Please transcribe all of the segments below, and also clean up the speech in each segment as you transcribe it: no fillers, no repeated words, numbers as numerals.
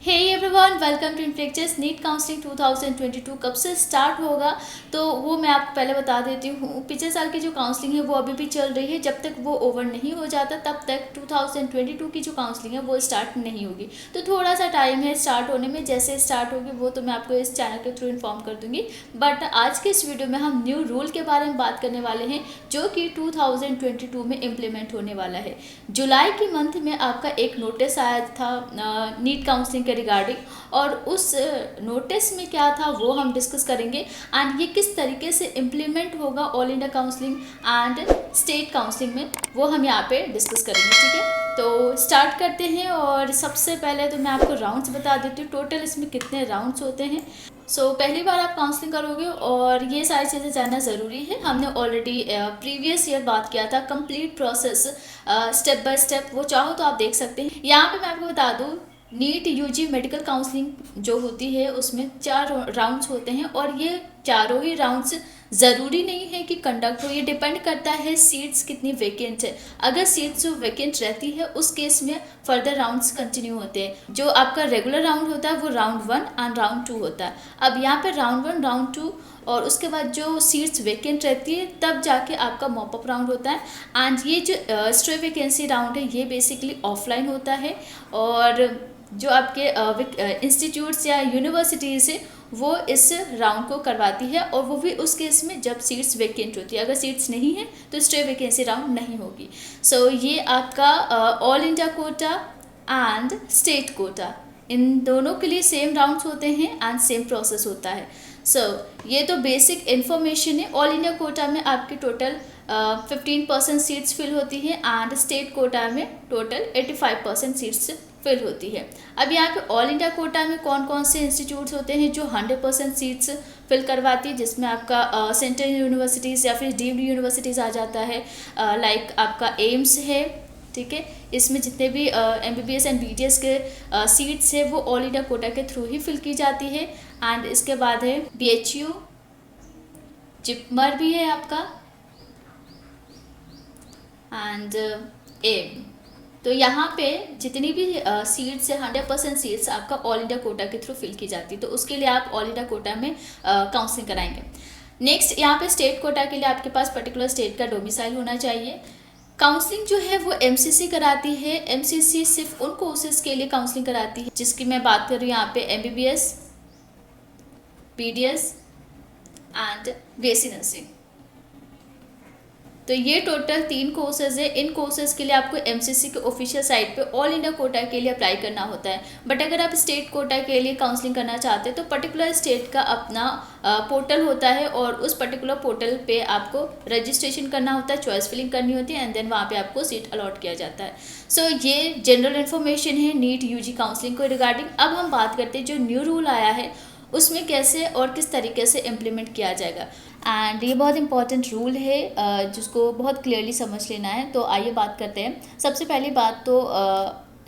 Hey everyone, welcome to Inflectures. NEET counselling 2022 कब से start होगा तो वो मैं आपको पहले बता देती हूँ। पिछले साल की जो काउंसलिंग है वो अभी भी चल रही है। जब तक वो ओवर नहीं हो जाता तब तक 2022 की जो काउंसलिंग है वो स्टार्ट नहीं होगी। तो थोड़ा सा टाइम है स्टार्ट होने में। जैसे स्टार्ट होगी वो तो मैं आपको इस चैनल के थ्रू इन्फॉर्म कर दूंगी। बट आज के इस वीडियो में हम न्यू रूल के बारे में बात करने वाले हैं जो कि 2022 में इम्प्लीमेंट होने वाला है। जुलाई की मंथ में आपका एक नोटिस आया था नीट काउंसलिंग के रिगार्डिंग, और उस नोटिस में क्या था वो हम डिस्कस करेंगे एंड ये किस तरीके से इम्प्लीमेंट होगा all India counselling and state counselling में, वो हम यहाँ पे डिस्कस करेंगे। ठीक है, तो स्टार्ट करते हैं। और सबसे पहले तो मैं आपको राउंड्स बता देती हूँ, टोटल इसमें कितने राउंड्स होते हैं। पहली बार आप काउंसलिंग करोगे और ये सारी चीज़ें जानना ज़रूरी है। हमने ऑलरेडी प्रीवियस ईयर बात किया था complete process step by step, वो चाहो तो आप देख सकते हैं। यहाँ पे मैं आपको बता दूँ, नीट यूजी मेडिकल काउंसलिंग जो होती है उसमें 4 राउंड्स होते हैं और ये चारों ही राउंड्स ज़रूरी नहीं है कि कंडक्ट हो। ये डिपेंड करता है सीट्स कितनी वैकेंट है। अगर सीट्स वैकेंट रहती है उस केस में फर्दर राउंड्स कंटिन्यू होते हैं। जो आपका रेगुलर राउंड होता है वो राउंड 1 एंड राउंड 2 होता है। अब यहाँ पे राउंड 1 राउंड 2 और उसके बाद जो सीट्स वैकेंट रहती है तब जाके आपका मॉपअप राउंड होता है। एंड ये जो स्ट्रे वैकेंसी राउंड है ये बेसिकली ऑफलाइन होता है, और जो आपके इंस्टीट्यूट्स या यूनिवर्सिटीज़ है वो इस राउंड को करवाती है, और वो भी उस केस में जब सीट्स वैकेंट होती है। अगर सीट्स नहीं है तो स्ट्रे वैकेंसी राउंड नहीं होगी। ये आपका all India quota and state quota, इन दोनों के लिए सेम राउंड्स होते हैं एंड सेम प्रोसेस होता है। ये तो बेसिक इन्फॉर्मेशन है। ऑल इंडिया कोटा में आपकी टोटल 15% सीट्स फिल होती है एंड स्टेट कोटा में टोटल 85% सीट्स फिल होती है। अब यहाँ पे ऑल इंडिया कोटा में कौन कौन से इंस्टीट्यूट्स होते हैं जो 100% सीट्स फिल करवाती है, जिसमें आपका सेंट्रल यूनिवर्सिटीज़ या फिर डीम्ड यूनिवर्सिटीज़ आ जाता है। लाइक आपका एम्स है, ठीक है। इसमें जितने भी MBBS एंड BDS के सीट्स है वो ऑल इंडिया कोटा के थ्रू ही फिल की जाती है। एंड इसके बाद है BHU, जिपमर भी है आपका, एंड एम। तो यहाँ पे जितनी भी सीट्स है 100% सीट्स आपका ऑल इंडिया कोटा के थ्रू फिल की जाती है। तो उसके लिए आप ऑल इंडिया कोटा में काउंसलिंग कराएंगे। नेक्स्ट यहाँ पे स्टेट कोटा के लिए आपके पास पर्टिकुलर स्टेट का डोमिसाइल होना चाहिए। काउंसलिंग जो है वो MCC कराती है। MCC सिर्फ उन कोर्सेज के लिए काउंसलिंग कराती है जिसकी मैं बात कर रही हूँ यहाँ पे MBBS, BDS and BSc nursing. तो ये टोटल 3 कोर्सेज है। इन कोर्सेज के लिए आपको MCC के ऑफिशियल साइट पे ऑल इंडिया कोटा के लिए अप्लाई करना होता है। बट अगर आप स्टेट कोटा के लिए काउंसलिंग करना चाहते हैं तो पर्टिकुलर स्टेट का अपना पोर्टल होता है, और उस पर्टिकुलर पोर्टल पे आपको रजिस्ट्रेशन करना होता है, चॉइस फिलिंग करनी होती है, एंड देन वहाँ पे आपको सीट अलॉट किया जाता है। ये जनरल इन्फॉर्मेशन है नीट UG काउंसलिंग को रिगार्डिंग। अब हम बात करते हैं जो न्यू रूल आया है उसमें कैसे और किस तरीके से इम्प्लीमेंट किया जाएगा। एंड ये बहुत इंपॉर्टेंट रूल है जिसको बहुत क्लियरली समझ लेना है। तो आइए बात करते हैं। सबसे पहली बात तो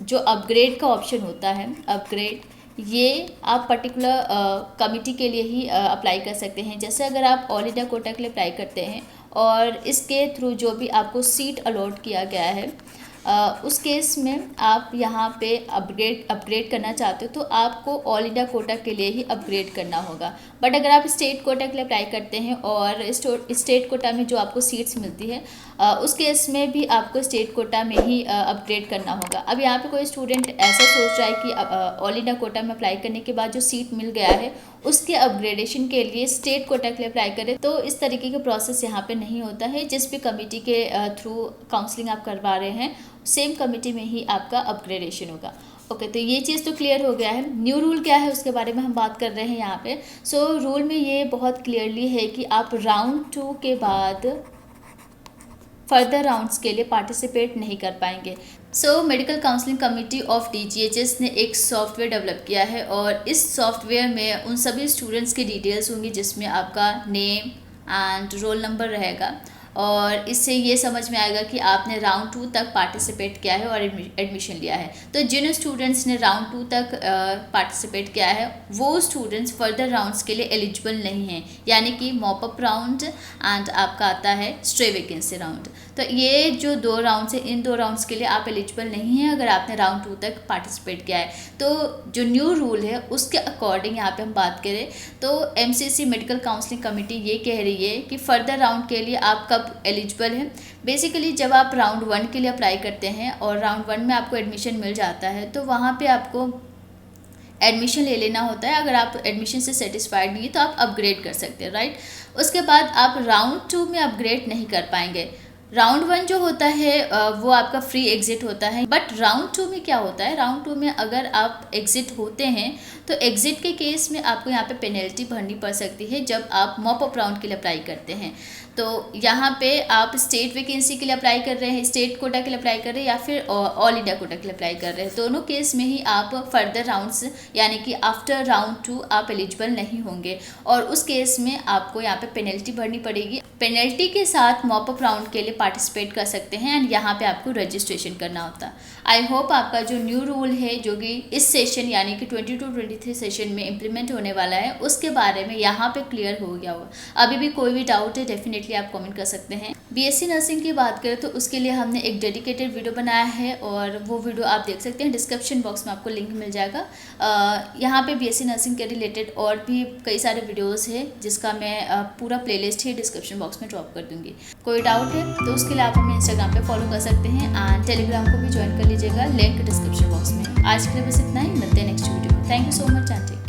जो अपग्रेड का ऑप्शन होता है, अपग्रेड, ये आप पर्टिकुलर कमिटी के लिए ही अप्लाई कर सकते हैं। जैसे अगर आप ऑल इंडिया कोटा के लिए अप्लाई करते हैं और इसके थ्रू जो भी आपको सीट अलॉट किया गया है उस केस में आप यहाँ पे अपग्रेड करना चाहते हो तो आपको ऑल इंडिया कोटा के लिए ही अपग्रेड करना होगा। बट अगर आप स्टेट कोटा के लिए अप्लाई करते हैं और स्टेट कोटा में जो आपको सीट्स मिलती है उस केस में भी आपको स्टेट कोटा में ही अपग्रेड करना होगा। अब यहाँ पे कोई स्टूडेंट ऐसा सोच रहा है कि ऑल इंडिया कोटा में अप्लाई करने के बाद जो सीट मिल गया है उसके अपग्रेडेशन के लिए स्टेट कोटा के लिए अप्लाई करें, तो इस तरीके के प्रोसेस यहाँ पे नहीं होता है। जिस भी कमेटी के थ्रू काउंसलिंग आप करवा रहे हैं सेम कमेटी में ही आपका अपग्रेडेशन होगा। ओके, तो ये चीज़ तो क्लियर हो गया है। न्यू रूल क्या है उसके बारे में हम बात कर रहे हैं यहाँ पे। रूल में ये बहुत क्लियरली है कि आप राउंड 2 के बाद फर्दर राउंड्स के लिए पार्टिसिपेट नहीं कर पाएंगे। Medical counselling committee of DGHS ने एक सॉफ्टवेयर डेवलप किया है, और इस सॉफ्टवेयर में उन सभी स्टूडेंट्स की डिटेल्स होंगी जिसमें आपका नेम एंड रोल नंबर रहेगा। और इससे ये समझ में आएगा कि आपने राउंड 2 तक पार्टिसिपेट किया है और एडमिशन लिया है। तो जिन स्टूडेंट्स ने राउंड 2 तक पार्टिसिपेट किया है वो स्टूडेंट्स फर्दर राउंड्स के लिए एलिजिबल नहीं हैं, यानी कि मॉप अप राउंड एंड आपका आता है स्ट्रे वैकेंसी राउंड। तो ये जो 2 राउंड्स हैं, इन 2 राउंड्स के लिए आप एलिजिबल नहीं हैं अगर आपने राउंड 2 तक पार्टिसिपेट किया है। तो जो न्यू रूल है उसके अकॉर्डिंग यहाँ पे हम बात करें तो MCC मेडिकल काउंसलिंग कमेटी ये कह रही है कि फर्दर राउंड के लिए आप कब एलिजिबल हैं। बेसिकली जब आप राउंड 1 के लिए अप्लाई करते हैं और राउंड 1 में आपको एडमिशन मिल जाता है तो वहाँ पे आपको एडमिशन ले लेना होता है। अगर आप एडमिशन से सेटिस्फाइड नहीं है तो आप अपग्रेड कर सकते हैं, राइट। उसके बाद आप राउंड 2 में अपग्रेड नहीं कर पाएंगे। राउंड 1 जो होता है वो आपका फ्री एग्जिट होता है, बट राउंड 2 में क्या होता है, राउंड 2 में अगर आप एग्जिट होते हैं तो एग्जिट के केस में आपको यहाँ पे पेनल्टी भरनी पड़ सकती है जब आप मॉप अप राउंड के लिए अप्लाई करते हैं। तो यहाँ पे आप स्टेट वैकेंसी के लिए अप्लाई कर रहे हैं, स्टेट कोटा के लिए अप्लाई कर रहे हैं या फिर ऑल इंडिया कोटा के लिए अप्लाई कर रहे हैं, दोनों केस में ही आप फर्दर राउंड्स यानी कि आफ्टर राउंड 2 आप एलिजिबल नहीं होंगे और उस केस में आपको यहाँ पे पेनल्टी भरनी पड़ेगी। पेनल्टी के साथ मॉप अप राउंड के लिए पार्टिसिपेट कर सकते हैं एंड यहाँ पे आपको रजिस्ट्रेशन करना होता है। आई होप आपका जो न्यू रूल है जो कि इस सेशन यानी कि 22-23 सेशन में इम्प्लीमेंट होने वाला है उसके बारे में यहाँ पे क्लियर हो गया होगा। अभी भी कोई भी डाउट है डेफिनेटली आप कमेंट कर सकते हैं। BSc नर्सिंग की बात करें तो उसके लिए हमने एक डेडिकेटेड वीडियो बनाया है और वो वीडियो आप देख सकते हैं, डिस्क्रिप्शन बॉक्स में आपको लिंक मिल जाएगा। यहाँ पे BSc नर्सिंग के रिलेटेड और भी कई सारे वीडियोस हैं जिसका मैं पूरा प्लेलिस्ट ही डिस्क्रिप्शन बॉक्स में ड्रॉप कर दूँगी। कोई डाउट है तो उसके लिए आप हमें इंस्टाग्राम पे फॉलो कर सकते हैं एंड टेलीग्राम को भी ज्वाइन कर लीजिएगा, लिंक डिस्क्रिप्शन बॉक्स में। आज के लिए बस इतना ही, मिलते हैं नेक्स्ट वीडियो में। Thank you so much aunty.